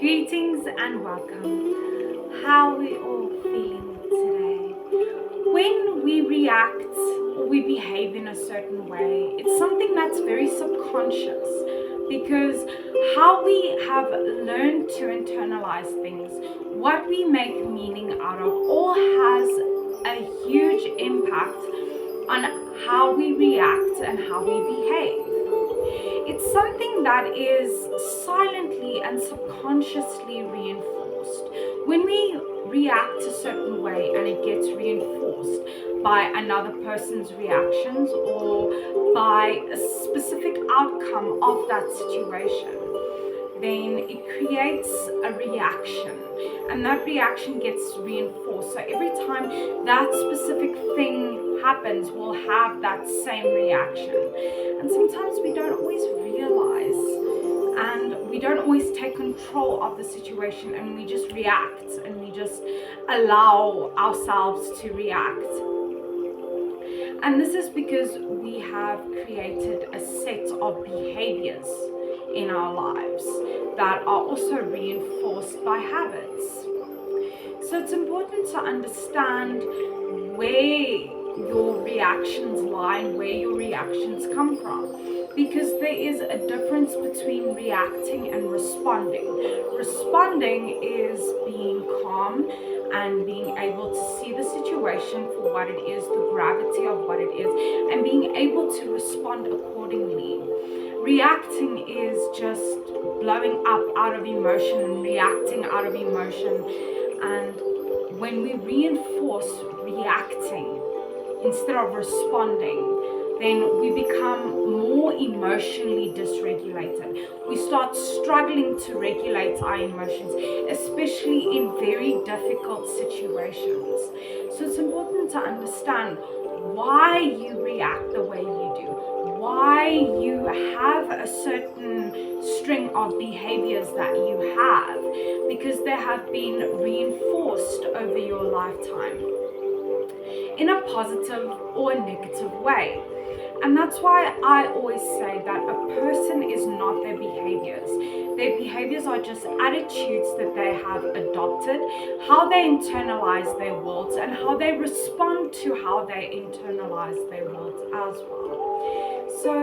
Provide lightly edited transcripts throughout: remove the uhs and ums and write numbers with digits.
Greetings and welcome. How are we all feeling today? When we react or we behave in a certain way, it's something that's very subconscious because how we have learned to internalize things, what we make meaning out of, all has a huge impact on how we react and how we behave. It's something that is silently and subconsciously reinforced. When we react a certain way and it gets reinforced by another person's reactions or by a specific outcome of that situation, then it creates a reaction, and that reaction gets reinforced. So every time that specific thing happens, we'll have that same reaction. And sometimes we don't always realize, and we don't always take control of the situation, and we just react and we just allow ourselves to react. And this is because we have created a set of behaviors in our lives that are also reinforced by habits. So it's important to understand where your reactions lie and where your reactions come from, because there is a difference between reacting and responding. Responding is being calm and being able to see the situation for what it is, the gravity of what it is, and being able to respond accordingly. Reacting is just blowing up out of emotion and reacting out of emotion. And when we reinforce reacting instead of responding, then we become more emotionally dysregulated. We start struggling to regulate our emotions, especially in very difficult situations. So it's important to understand why you react the way you do, why you have a certain string of behaviors that you have, because they have been reinforced over your lifetime in a positive or a negative way. And that's why I always say that a person is not their behaviors. Their behaviors are just attitudes that they have adopted, how they internalize their worlds, and how they respond to how they internalize their worlds as well. So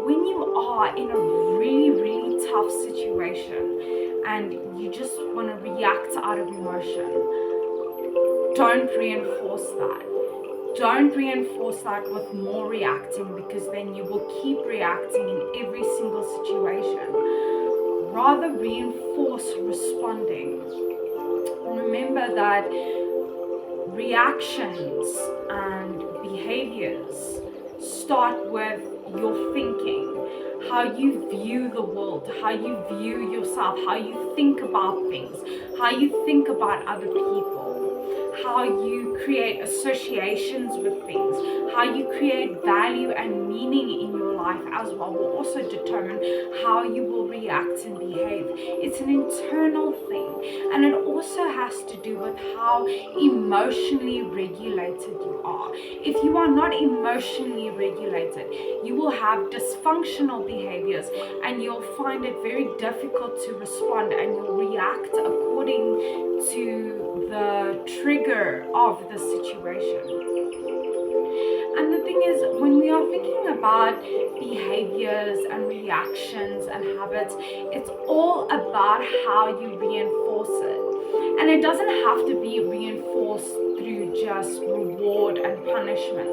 when you are in a really, really tough situation and you just want to react out of emotion, don't reinforce that. Don't reinforce that with more reacting, because then you will keep reacting in every single situation. Rather reinforce responding. Remember that reactions and behaviors start with your thinking, how you view the world, how you view yourself, how you think about things, how you think about other people, how you create associations with things, how you create value and meaning in your life as well, will also determine how you will react and behave. It's an internal thing, and it also has to do with how emotionally regulated you are. If you are not emotionally regulated, you will have dysfunctional behaviors, and you'll find it very difficult to respond, and you'll react according to the trigger of the situation. And the thing is, when we are thinking about behaviors and reactions and habits, it's all about how you reinforce it. And it doesn't have to be reinforced through just reward and punishment.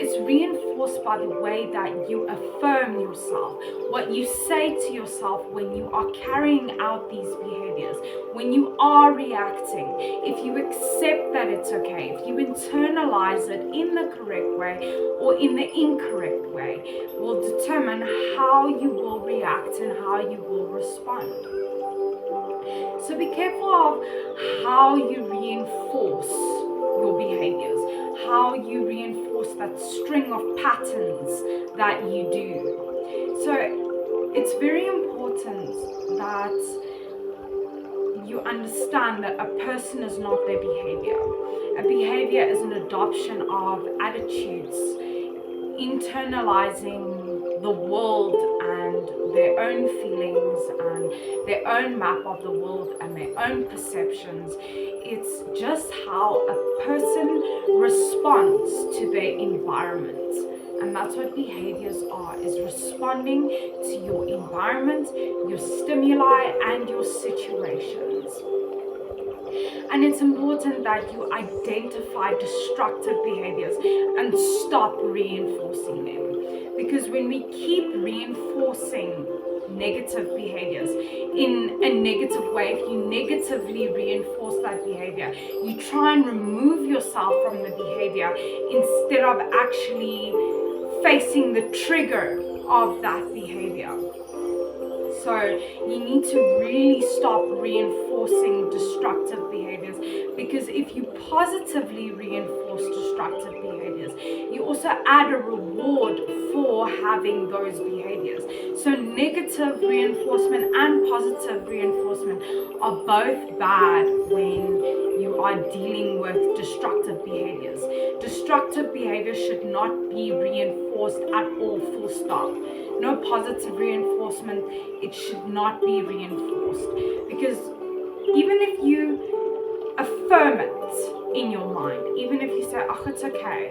It's reinforced by the way that you affirm yourself, what you say to yourself when you are carrying out these behaviors, when you are reacting. If you accept that it's okay, if you internalize it in the correct way or in the incorrect way, will determine how you will react and how you will respond. So be careful of how you reinforce your behaviors, how you reinforce that string of patterns that you do. So it's very important that you understand that a person is not their behavior. A behavior is an adoption of attitudes, internalizing the world and their their own feelings and their own map of the world and their own perceptions. It's just how a person responds to their environment. And that's what behaviors are, is responding to your environment, your stimuli, and your situations. And it's important that you identify destructive behaviors and stop reinforcing them. Because when we keep reinforcing negative behaviors in a negative way, if you negatively reinforce that behavior, you try and remove yourself from the behavior instead of actually facing the trigger of that behavior. So you need to really stop reinforcing destructive behaviors, because if you positively reinforce destructive behaviors, you also add a reward for having those behaviors. So negative reinforcement and positive reinforcement are both bad when you are dealing with destructive behaviors. Destructive behavior should not be reinforced at all, full stop. No positive reinforcement, it should not be reinforced. Because even if you affirm it in your mind, even if you say, oh, it's okay,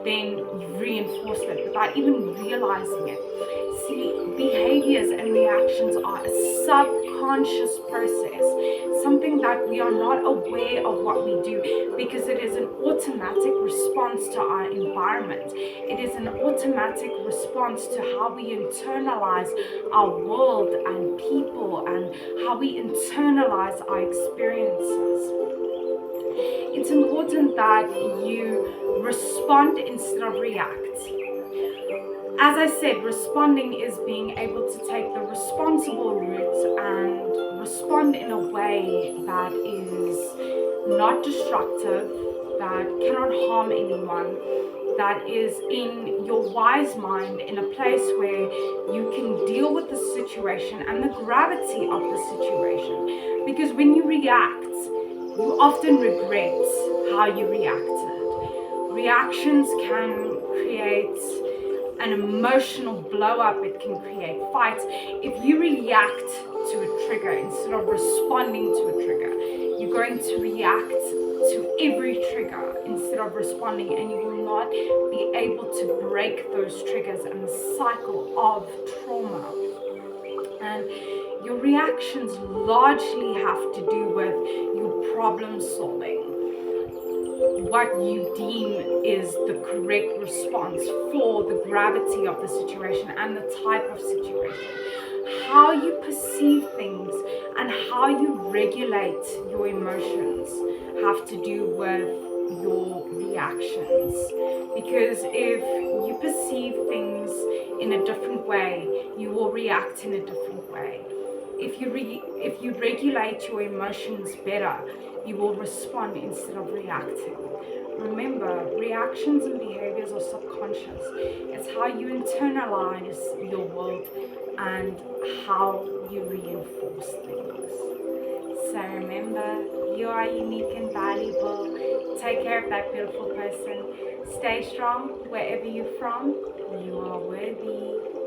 then you've reinforced it without even realizing it. See, behaviors and reactions are a subconscious process, something that we are not aware of what we do, because it is an automatic response to our environment. It is an automatic response to how we internalize our world and people and how we internalize our experiences. It's important that you respond instead of react. As I said, responding is being able to take the responsible route and respond in a way that is not destructive, that cannot harm anyone, that is in your wise mind, in a place where you can deal with the situation and the gravity of the situation. Because when you react, you often regret how you reacted. Reactions can create an emotional blow up, it can create fights. If you react to a trigger instead of responding to a trigger, you're going to react to every trigger instead of responding, and you will not be able to break those triggers and the cycle of trauma. And your reactions largely have to do with your problem solving, what you deem is the correct response for the gravity of the situation and the type of situation. How you perceive things and how you regulate your emotions have to do with your reactions. Because if you perceive things in a different way, you will react in a different way. If you regulate your emotions better, you will respond instead of reacting. Remember, reactions and behaviors are subconscious. It's how you internalize your world and how you reinforce things. So remember, you are unique and valuable. Take care of that beautiful person. Stay strong wherever you're from. You are worthy.